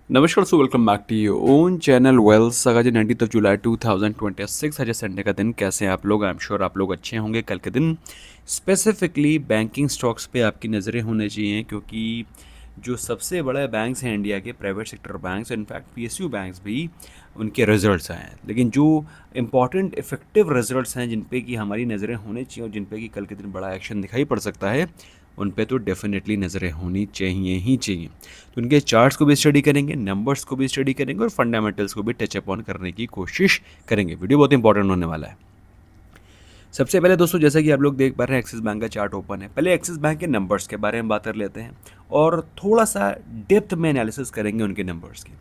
नमस्कार so welcome back to your own channel Wells. आज 19 जुलाई 2026 आज संडे का दिन। कैसे हैं आप लोग? आई एम श्योर आप लोग अच्छे होंगे। कल के दिन स्पेसिफिकली बैंकिंग स्टॉक्स पे आपकी नज़रें होनी चाहिए, क्योंकि जो सबसे बड़े बैंक्स हैं इंडिया के, private sector banks, in fact PSU banks भी, उनके रिजल्ट्स आए हैं। लेकिन जो इंपॉर्टेंट इफेक्टिव रिजल्ट्स हैं जिन पे कि हमारी नज़रें होनी चाहिए और जिन पे कि कल के दिन बड़ा एक्शन दिखाई पड़ सकता है, उन पे तो डेफिनेटली नज़रें होनी चाहिए ही चाहिए। तो उनके चार्ट्स को भी स्टडी करेंगे, नंबर्स को भी स्टडी करेंगे और फंडामेंटल्स को भी टच अपॉन करने की कोशिश करेंगे। वीडियो बहुत इंपॉर्टेंट होने वाला है। सबसे पहले दोस्तों, जैसा कि आप लोग देख पा रहे हैं, एक्सिस बैंक का चार्ट ओपन है। पहले एक्सिस बैंक के नंबर्स के बारे में बात कर लेते हैं और थोड़ा सा डेप्थ में एनालिसिस करेंगे उनके नंबर्स की।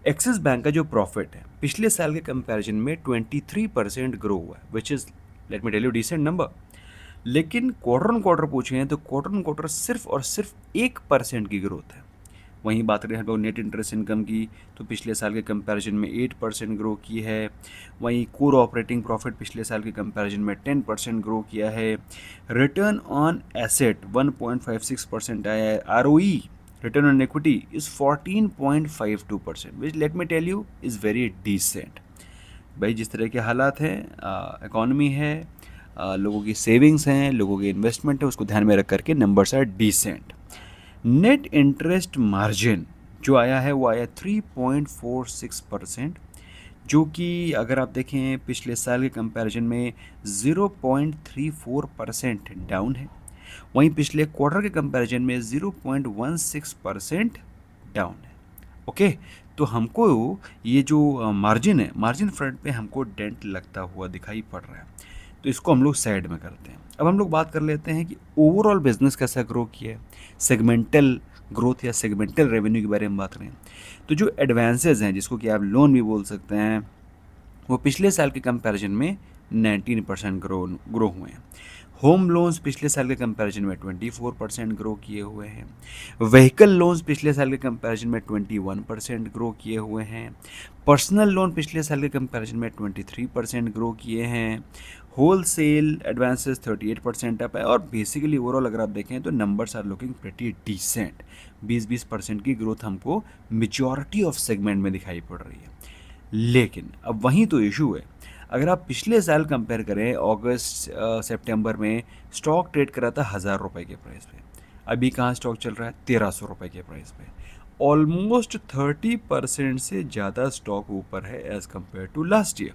एक्सिस बैंक का जो प्रॉफिट है पिछले साल के कंपैरिजन में 23% ग्रो हुआ है, which is, let me tell you, decent number. लेकिन क्वार्टर ऑन क्वार्टर पूछे तो क्वार्टर ऑन क्वार्टर सिर्फ और सिर्फ 1% की ग्रोथ है। वहीं बात करें हम लोग नेट इंटरेस्ट इनकम की, तो पिछले साल के कंपैरिजन में 8% ग्रो की है। वहीं कोर ऑपरेटिंग प्रॉफिट पिछले साल के कंपैरिजन में 10% ग्रो किया है। रिटर्न ऑन एसेट 1.56% आया है। ROE, return on equity, is 14.52%, which let me tell you is very decent. भाई जिस तरह के हालात हैं, इकॉनमी है, लोगों की सेविंग्स हैं, लोगों की इन्वेस्टमेंट है, उसको ध्यान में रख करके numbers are decent. Net interest margin जो आया है वो आया 3.46%, जो कि अगर आप देखें पिछले साल के कंपैरिजन में 0.34% डाउन है। वहीं पिछले क्वार्टर के कंपैरिजन में 0.16% डाउन है। ओके, तो हमको ये जो मार्जिन है, मार्जिन फ्रंट पे हमको डेंट लगता हुआ दिखाई पड़ रहा है, तो इसको हम लोग साइड में करते हैं। अब हम लोग बात कर लेते हैं कि ओवरऑल बिजनेस कैसा ग्रो किया है, सेगमेंटल ग्रोथ या सेगमेंटल रेवेन्यू के बारे में बात करें तो जो एडवांसेज हैं, जिसको कि आप लोन भी बोल सकते हैं, वो पिछले साल के कंपैरिजन में 19% ग्रो हुए हैं। होम लोन्स पिछले साल के कंपैरिजन में 24% ग्रो किए हुए हैं। व्हीकल लोन्स पिछले साल के कंपैरिजन में 21% ग्रो किए हुए हैं। पर्सनल लोन पिछले साल के कंपैरिजन में 23% ग्रो किए हैं। होल सेल एडवांसेस 38% अप है। और बेसिकली ओवरऑल अगर आप देखें तो numbers are looking pretty decent. 20% की ग्रोथ हमको मेजॉरिटी ऑफ सेगमेंट में दिखाई पड़ रही है। लेकिन अब वहीं तो इशू है, अगर आप पिछले साल कंपेयर करें, अगस्त सितंबर में स्टॉक ट्रेड करा था 1000 रुपये के प्राइस पे। अभी कहाँ स्टॉक चल रहा है? 1300 रुपये के प्राइस पे। ऑलमोस्ट 30% से ज़्यादा स्टॉक ऊपर है as compare to last year.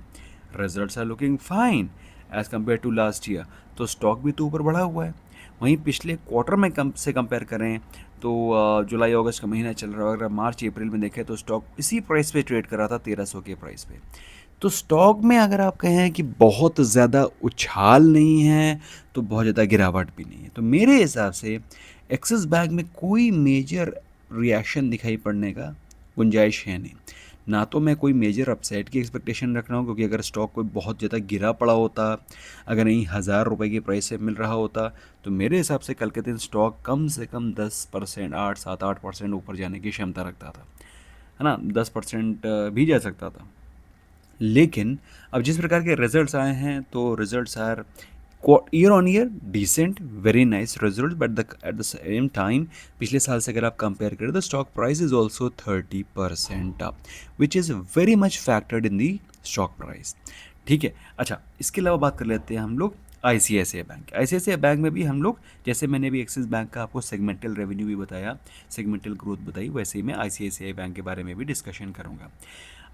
Results are looking fine as compare to last year, तो स्टॉक भी तो ऊपर बढ़ा हुआ है। वहीं पिछले क्वार्टर में कम से कंपेयर करें तो जुलाई अगस्त का महीना चल रहा है, अगर मार्च अप्रैल में देखें तो स्टॉक इसी प्राइस पे ट्रेड कर रहा था, 1300 के प्राइस पे। तो स्टॉक में अगर आप कहें कि बहुत ज़्यादा उछाल नहीं है तो बहुत ज़्यादा गिरावट भी नहीं है, तो मेरे हिसाब से एक्सिस बैंक में कोई मेजर रिएक्शन दिखाई पड़ने का गुंजाइश है नहीं। ना तो मैं कोई मेजर अपसाइड की एक्सपेक्टेशन रख रहा हूँ, क्योंकि अगर स्टॉक कोई बहुत ज़्यादा गिरा पड़ा होता, अगर नहीं 1000 रुपये के प्राइस से मिल रहा होता, तो मेरे हिसाब से कल के दिन स्टॉक कम से कम 10%, 8-7-8% ऊपर जाने की क्षमता रखता था, है ना, 10% भी जा सकता था। लेकिन अब जिस प्रकार के रिजल्ट्स आए हैं, तो results are year on year decent, very nice result, but at the same time पिछले साल से अगर आप कंपेयर करें तो stock price is also 30% up, which is very much factored in the stock price. ठीक है। अच्छा, इसके अलावा बात कर लेते हैं हम लोग आईसीआईसीआई बैंक। आईसीआईसीआई बैंक में भी हम लोग, जैसे मैंने भी एक्सिस बैंक का आपको सेगमेंटल रेवेन्यू भी बताया, सेगमेंटल ग्रोथ बताई, वैसे ही मैं आईसीआईसीआई बैंक के बारे में भी डिस्कशन करूँगा।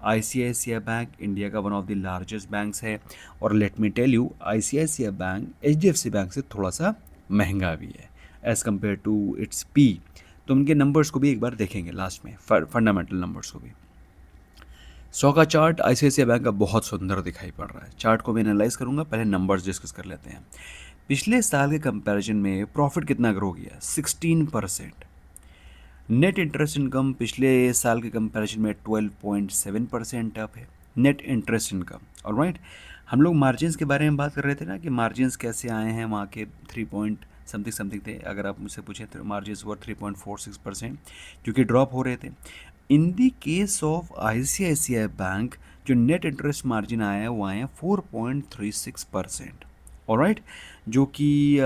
आईसीआईसीआई बैंक इंडिया का one of the largest banks है, और let me tell you, ICICI bank HDFC bank से थोड़ा सा महंगा भी है as compare to its P. तो उनके नंबर्स को भी एक बार देखेंगे लास्ट में, फंडामेंटल नंबर्स को भी। स्टॉक का चार्ट आईसीआईसीआई बैंक का बहुत सुंदर दिखाई पड़ रहा है। चार्ट को मैं एनालाइज करूंगा, पहले नंबर्स डिस्कस कर लेते हैं। पिछले साल के कंपैरिजन में प्रॉफिट कितना ग्रो किया? 16%। नेट इंटरेस्ट इनकम पिछले साल के कंपैरिजन में 12.7% अप है, नेट इंटरेस्ट इनकम। ऑलराइट, हम लोग मार्जिन्स के बारे में बात कर रहे थे ना, कि मार्जिन्स कैसे आए हैं, वहाँ के 3 पॉइंट समथिंग समथिंग थे। अगर आप मुझसे पूछें तो मार्जिन्स वर 3.46%, जो कि ड्रॉप हो रहे थे। In the case of ICICI bank, जो नेट इंटरेस्ट मार्जिन आया है वो आए हैं 4.36%। ऑलराइट, जो कि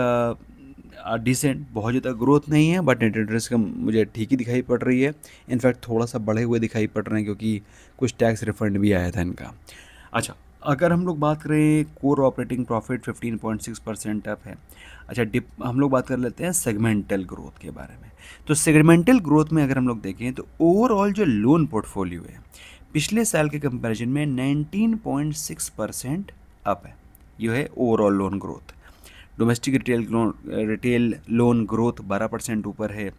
डिसेंट, बहुत ज़्यादा ग्रोथ नहीं है, बट नेट इंटरेस्ट इनकम मुझे ठीक ही दिखाई पड़ रही है। इनफैक्ट थोड़ा सा बढ़े हुए दिखाई पड़ रहे हैं क्योंकि कुछ टैक्स रिफंड भी आया था इनका। अच्छा, अगर हम लोग बात करें कोर ऑपरेटिंग प्रॉफिट 15.6% अप है। अच्छा, डिप हम लोग बात कर लेते हैं सेगमेंटल ग्रोथ के बारे में। तो सेगमेंटल ग्रोथ में अगर हम लोग देखें तो ओवरऑल जो लोन पोर्टफोलियो है पिछले साल के कंपैरिजन में 19.6% अप है। ये है overall loan growth. Domestic retail loan growth 12% ऊपर है।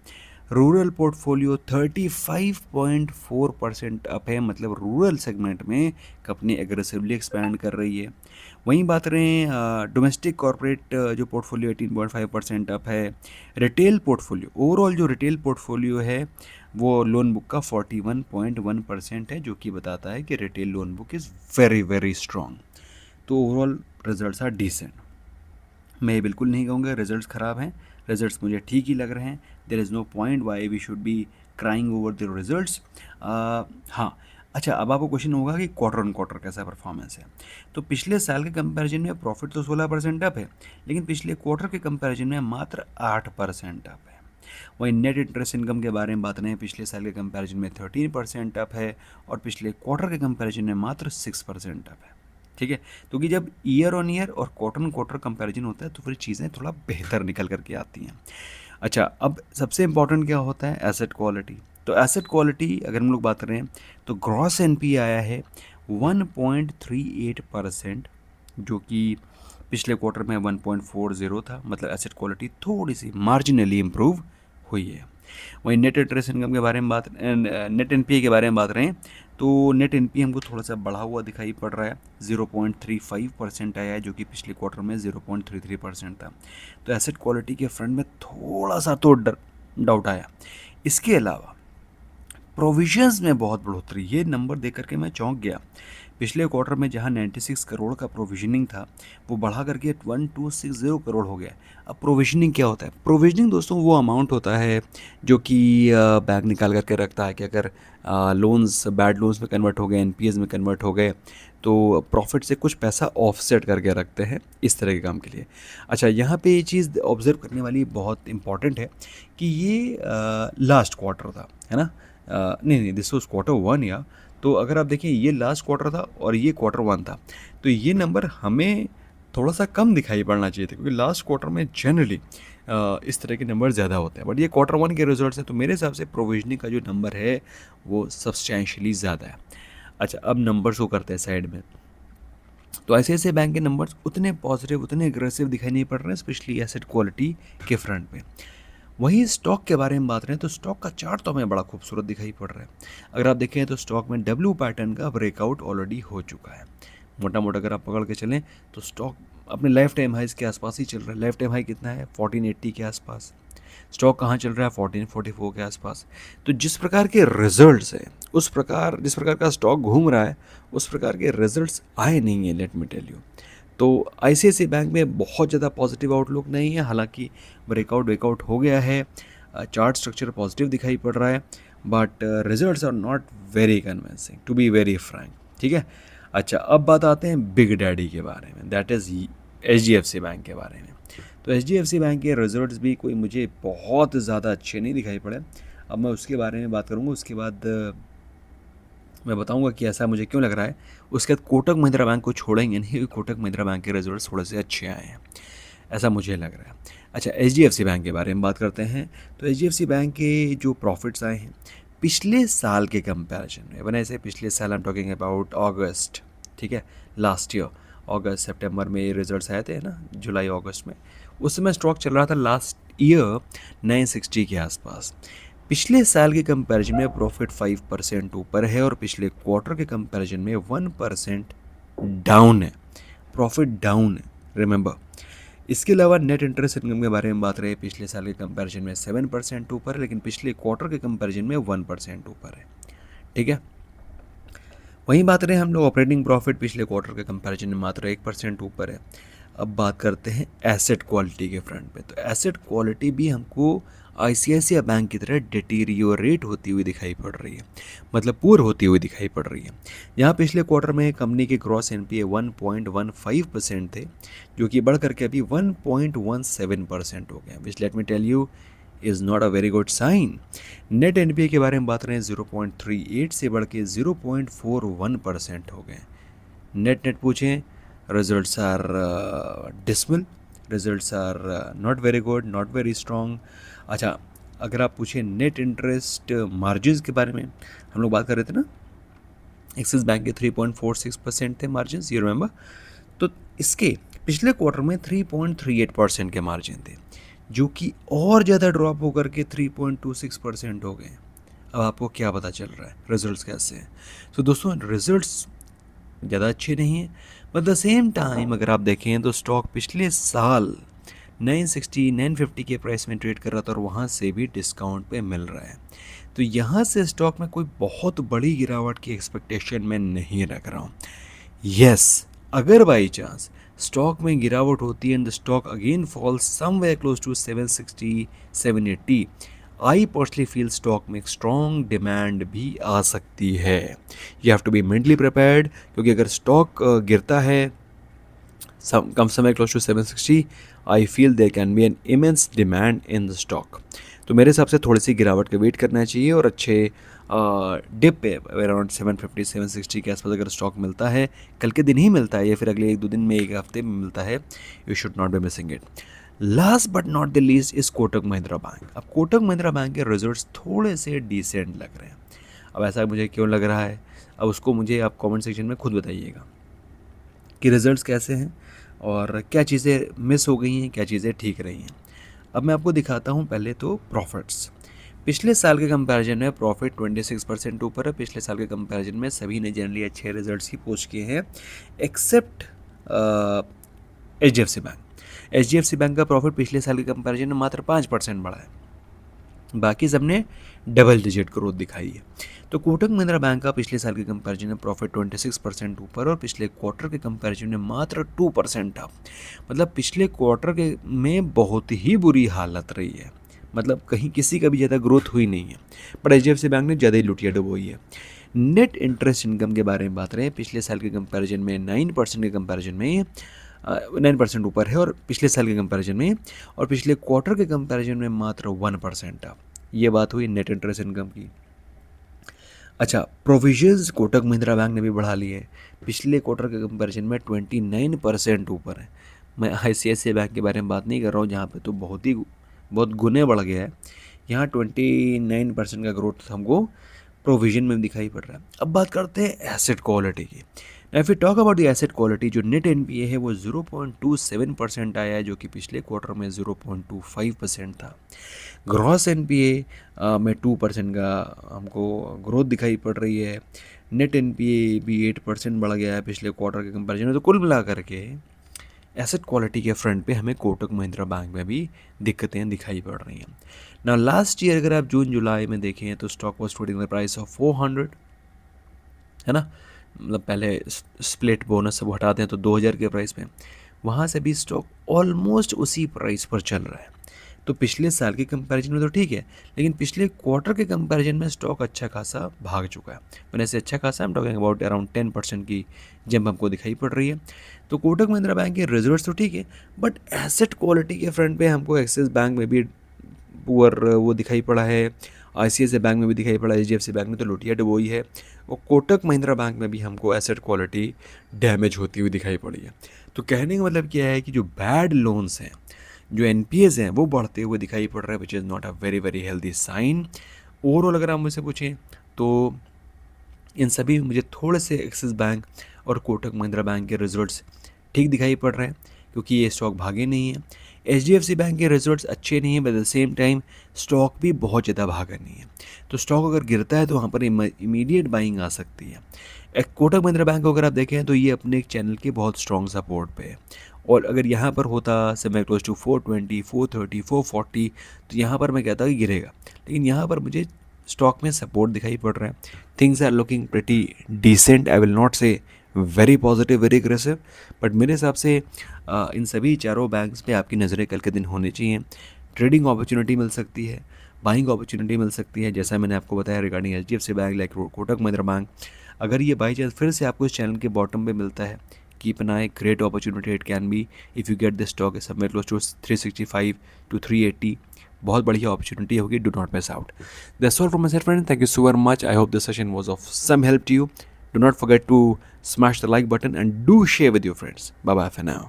रूरल पोर्टफोलियो 35.4% अप है, मतलब रूरल सेगमेंट में कंपनी एग्रेसिवली एक्सपैंड कर रही है। वहीं बात करें डोमेस्टिक कॉर्पोरेट जो पोर्टफोलियो 18.5% अप है। रिटेल पोर्टफोलियो, ओवरऑल जो रिटेल पोर्टफोलियो है वो लोन बुक का 41.1% है, जो कि बताता है कि retail loan book is very very strong. तो ओवरऑल रिजल्ट्स आर डिसेंट। मैं ये बिल्कुल नहीं कहूँगा रिजल्ट्स ख़राब हैं, रिजल्ट्स मुझे ठीक ही लग रहे हैं। There is no point why we should be crying over the results. हाँ, अच्छा, अब आपको क्वेश्चन होगा कि क्वार्टर ऑन क्वार्टर कैसा परफॉर्मेंस है। तो पिछले साल के कंपैरिजन में प्रॉफिट तो 16% अप है, लेकिन पिछले क्वार्टर के कंपैरिजन में मात्र 8% अप है। वहीं नेट इंटरेस्ट इनकम के बारे में बात करें, पिछले साल के कंपैरिजन में 13% अप है और पिछले क्वार्टर के कंपैरिजन में मात्र 6% अप है। ठीक है, क्योंकि जब ईयर ऑन ईयर और क्वार्टर ऑन क्वार्टर कंपैरिजन होता है तो फिर चीज़ें थोड़ा बेहतर निकल करके आती हैं। अच्छा, अब सबसे इम्पॉर्टेंट क्या होता है, एसेट क्वालिटी। तो एसेट क्वालिटी अगर हम लोग बात करें तो ग्रॉस एनपी आया है 1.38%, जो कि पिछले क्वार्टर में 1.40 था, मतलब एसेट क्वालिटी थोड़ी सी मार्जिनली इम्प्रूव हुई है। वहीं नेट इंटरेस्ट इनकम के बारे में नेट एनपीए के बारे में बात करें तो नेट एनपीए हमको थोड़ा सा बढ़ा हुआ दिखाई पड़ रहा है, 0.35% आया है, जो कि पिछले क्वार्टर में 0.33% था। तो एसेट क्वालिटी के फ्रंट में थोड़ा सा तो डाउट आया। इसके अलावा प्रोविजंस में बहुत बढ़ोतरी, ये नंबर देख करके मैं चौंक गया। पिछले क्वार्टर में जहां 96 करोड़ का प्रोविजनिंग था वो बढ़ा करके 1260 करोड़ हो गया। अब प्रोविजनिंग क्या होता है? प्रोविजनिंग दोस्तों वो अमाउंट होता है जो कि बैंक निकाल करके रखता है कि अगर लोन्स बैड लोन्स में कन्वर्ट हो गए, एनपीएस में कन्वर्ट हो गए, तो प्रॉफिट से कुछ पैसा ऑफसेट करके रखते हैं इस तरह के काम के लिए। अच्छा, यहाँ पे ये चीज़ ऑब्जर्व करने वाली बहुत इंपॉर्टेंट है कि ये लास्ट क्वार्टर था, है ना? नहीं, दिस वाज क्वार्टर वन या। तो अगर आप देखें ये लास्ट क्वार्टर था और ये क्वार्टर वन था, तो ये नंबर हमें थोड़ा सा कम दिखाई पड़ना चाहिए था, क्योंकि लास्ट क्वार्टर में जनरली इस तरह के नंबर ज़्यादा होते हैं। बट ये क्वार्टर वन के रिजल्ट्स हैं, तो मेरे हिसाब से प्रोविजनिंग का जो नंबर है वो सब्सटैंशियली ज़्यादा है। अच्छा, अब नंबर्स को करते हैं साइड में। तो ऐसे बैंक के नंबर्स उतने पॉजिटिव, उतने एग्रेसिव दिखाई नहीं पड़ रहे हैं, स्पेशली एसेट क्वालिटी के फ्रंट पे। वहीं स्टॉक के बारे में बात करें तो स्टॉक का चार्ट तो हमें बड़ा खूबसूरत दिखाई पड़ रहा है। अगर आप देखें तो स्टॉक में डब्ल्यू पैटर्न का ब्रेकआउट ऑलरेडी हो चुका है। मोटा मोटा अगर आप पकड़ के चलें तो स्टॉक अपने लाइफ टाइम हाइज के आसपास ही चल रहा है। लाइफ टाइम हाई कितना है? 1480 के आसपास। स्टॉक कहाँ चल रहा है? 1444 के आसपास। तो जिस प्रकार के रिजल्ट्स हैं जिस प्रकार का स्टॉक घूम रहा है उस प्रकार के रिजल्ट्स आए नहीं हैं, लेट मी टेल यू। तो आईसीआईसीआई बैंक में बहुत ज़्यादा पॉजिटिव आउटलुक नहीं है, हालांकि ब्रेकआउट हो गया है, चार्ट स्ट्रक्चर पॉजिटिव दिखाई पड़ रहा है, but results are not very convincing to be very frank. ठीक है, अच्छा, अब बात आते हैं बिग डैडी के बारे में, दैट इज़ एचडीएफसी बैंक के बारे में। तो एचडीएफसी बैंक के रिजल्ट्स भी कोई मुझे बहुत ज़्यादा अच्छे नहीं दिखाई पड़े। अब मैं उसके बारे में बात करूँगा, उसके बाद मैं बताऊंगा कि ऐसा मुझे क्यों लग रहा है। उसके बाद कोटक महिंद्रा बैंक को छोड़ेंगे नहीं, क्योंकि कोटक महिंद्रा बैंक के रिजल्ट्स थोड़े से अच्छे आए हैं, ऐसा मुझे लग रहा है। अच्छा, एचडीएफसी बैंक के बारे में बात करते हैं। तो एचडीएफसी बैंक के जो प्रॉफिट्स आए हैं पिछले साल के कंपैरिजन में, बने ऐसे पिछले साल, आई एम टॉकिंग अबाउट अगस्त, ठीक है, लास्ट ईयर अगस्त सितंबर में ये रिजल्ट्स आए थे ना, जुलाई अगस्त में। उस समय स्टॉक चल रहा था लास्ट ईयर 960 के आसपास। पिछले साल के कंपैरिजन में प्रॉफिट 5% ऊपर है और पिछले क्वार्टर के कंपैरिजन में 1% डाउन है, प्रॉफिट डाउन है, रिमेंबर। इसके अलावा नेट इंटरेस्ट इनकम के बारे में बात रहे, पिछले साल के कंपैरिजन में 7% ऊपर है, लेकिन पिछले क्वार्टर के कंपैरिजन में 1% ऊपर है। ठीक है, वहीं बात रहे हम लोग ऑपरेटिंग प्रॉफिट, पिछले क्वार्टर के कंपैरिजन में मात्र 1% ऊपर है। अब बात करते हैं एसेट क्वालिटी के फ्रंट पे। तो एसेट क्वालिटी भी हमको आईसीआईसीआई बैंक की तरह डिटीरियोरेट होती हुई दिखाई पड़ रही है, मतलब पुअर होती हुई दिखाई पड़ रही है। यहाँ पिछले क्वार्टर में कंपनी के ग्रॉस एनपीए 1.15% थे, जो कि बढ़ करके अभी 1.17% हो गए, which let me tell you is not a very good sign. Net NPA के बारे में बात करें 0.38 से बढ़ के 0.41% हो गए। नेट पूछें, results are dismal, results are not very good, not very strong. अच्छा, अगर आप पूछें नेट इंटरेस्ट मार्जिन के बारे में, हम लोग बात कर रहे थे ना, एक्सिस बैंक के 3.46% थे मार्जिन, यू रिमेंबर। तो इसके पिछले क्वार्टर में 3.38% के मार्जिन थे, जो कि और ज़्यादा ड्रॉप होकर के 3.26% हो गए। अब आपको क्या पता चल रहा है रिजल्ट्स कैसे हैं? तो दोस्तों रिजल्ट्स ज़्यादा अच्छे नहीं हैं, बट द सेम टाइम अगर आप देखें तो स्टॉक पिछले साल 960 950 के प्राइस में ट्रेड कर रहा था और वहाँ से भी डिस्काउंट पे मिल रहा है। तो यहाँ से स्टॉक में कोई बहुत बड़ी गिरावट की एक्सपेक्टेशन मैं नहीं रख रहा हूँ। यस, अगर बाई चांस स्टॉक में गिरावट होती है and the stock again falls somewhere close to 760 780, I personally feel stock में एक स्ट्रॉन्ग डिमांड भी आ सकती है। You have to be mentally prepared, क्योंकि अगर स्टॉक गिरता है कम समय close to 760, I feel there can be an immense demand in the stock. तो मेरे हिसाब से थोड़ी सी गिरावट का वेट करना चाहिए और अच्छे डिप पे अराउंड 750 760 के आसपास अगर स्टॉक मिलता है, कल के दिन ही मिलता है या फिर अगले 1-2 दिन में, 1 हफ्ते में मिलता है, you should not be missing it. Last but not the least is Kotak Mahindra bank. अब कोटक महिंद्रा बैंक के रिजल्ट्स थोड़े से डिसेंट लग रहे हैं। अब ऐसा मुझे क्यों लग रहा है, अब उसको मुझे आप कमेंट सेक्शन में खुद बताइएगा कि रिजल्ट्स कैसे हैं और क्या चीज़ें मिस हो गई हैं, क्या चीज़ें ठीक रही हैं। अब मैं आपको दिखाता हूँ पहले तो प्रॉफिट्स। पिछले साल के कंपैरिजन में प्रॉफिट 26% ऊपर है। पिछले साल के कंपैरिजन में सभी ने जनरली अच्छे रिजल्ट्स ही पोस्ट किए हैं, except HDFC bank. HDFC bank का प्रॉफिट पिछले साल के कंपैरिजन में मात्र 5% बढ़ा है, बाकी सबने डबल डिजिट ग्रोथ दिखाई है। तो कोटक महिंद्रा बैंक का पिछले साल के कंपैरिजन में प्रॉफिट 26% ऊपर और पिछले क्वार्टर के कंपैरिजन में मात्र 2% था। मतलब पिछले क्वार्टर के में बहुत ही बुरी हालत रही है, मतलब कहीं किसी का भी ज़्यादा ग्रोथ हुई नहीं है, पर HDFC बैंक ने ज़्यादा ही लुटिया डुबोई है। नेट इंटरेस्ट इनकम के बारे में बात रहे, पिछले साल के कंपैरिजन में 9% के कंपैरिजन में 9% ऊपर है और पिछले साल के कंपैरिजन में, और पिछले क्वार्टर के कंपैरिजन में मात्र 1% था। ये बात हुई नेट इंटरेस्ट इनकम की। अच्छा, प्रोविजंस कोटक महिंद्रा बैंक ने भी बढ़ा लिए हैं, पिछले क्वार्टर के कंपैरिजन में 29% ऊपर है। मैं ICICI बैंक के बारे में बात नहीं कर रहा हूँ, जहाँ पे तो बहुत गुने बढ़ गया है। यहाँ 29% का ग्रोथ हमको प्रोविजन में दिखाई पड़ रहा है। अब बात करते हैं एसेट क्वालिटी की। If you talk about the asset quality, जो नेट NPA है वो 0.27% आया है, जो कि पिछले क्वार्टर में 0.25% था। ग्रॉस NPA में 2% का हमको ग्रोथ दिखाई पड़ रही है। नेट NPA भी 8% बढ़ गया है पिछले क्वार्टर के कंपैरिजन में। तो कुल मिला करके एसेट क्वालिटी के फ्रंट पे हमें कोटक महिंद्रा बैंक में भी दिक्कतें दिखाई पड़ रही हैं। ना लास्ट ईयर अगर आप जून जुलाई में देखें तो stock was trading the price of 400, है ना, मतलब पहले स्प्लिट बोनस सब हटाते हैं तो 2000 के प्राइस पे, वहाँ से भी स्टॉक ऑलमोस्ट उसी प्राइस पर चल रहा है। तो पिछले साल के कंपैरिजन में तो ठीक है, लेकिन पिछले क्वार्टर के कंपैरिजन में स्टॉक अच्छा खासा भाग चुका है। मैंने ऐसे अच्छा खासा, हम टॉकिंग अबाउट अराउंड 10% की जंप हमको दिखाई पड़ रही है। तो कोटक महिंद्रा बैंक के रिजल्ट्स तो ठीक है, बट एसेट क्वालिटी के फ्रंट पे हमको एक्सिस बैंक में भी पुअर वो दिखाई पड़ा है, ICICI बैंक में भी दिखाई पड़ा है, HDFC बैंक में तो लुटिया डुबोई है, और कोटक महिंद्रा बैंक में भी हमको एसेट क्वालिटी डैमेज होती हुई दिखाई पड़ी है। तो कहने का मतलब क्या है कि जो बैड लोन्स हैं, जो NPAs हैं, वो बढ़ते हुए दिखाई पड़ रहा है, which is not a very very healthy sign. Overall अगर आप मुझसे पूछें तो इन सभी मुझे थोड़े से एक्सिस बैंक और कोटक महिंद्रा बैंक के रिजल्ट्स ठीक दिखाई पड़ रहे हैं, क्योंकि ये स्टॉक भागे नहीं है। HDFC बैंक के रिजल्ट्स अच्छे नहीं हैं, but at the same time stock भी बहुत ज़्यादा भागा नहीं है। तो स्टॉक अगर गिरता है तो वहाँ पर इमीडिएट बाइंग आ सकती है। एक कोटक महिंद्रा बैंक को अगर आप देखें तो ये अपने एक चैनल के बहुत स्ट्रॉन्ग सपोर्ट पे है, और अगर यहाँ पर होता समय क्लोज टू 420 430 440 तो यहाँ पर मैं कहता कि गिरेगा, लेकिन यहाँ पर मुझे स्टॉक में सपोर्ट दिखाई पड़ रहा है। Things are looking pretty decent, I will not say very positive very aggressive, but मेरे हिसाब से इन सभी चारों बैंक्स पे आपकी नज़रें कल के दिन होनी चाहिए। ट्रेडिंग अपॉर्चुनिटी मिल सकती है, बाइंग अपॉर्चुनिटी मिल सकती है, जैसा मैंने आपको बताया regarding HDFC bank, like Kotak Mahindra bank. अगर ये बाई चांस फिर से आपको इस चैनल के बॉटम पे मिलता है, keep an eye, great opportunity it can be if you get this stock is somewhere close to 365 to 380। बहुत बढ़िया अपॉर्चुनिटी होगी, do not miss out. That's all from my side friend, thank you so very much. I hope this session was of some help to you. Do not forget to smash the like button and do share with your friends. Bye bye for now.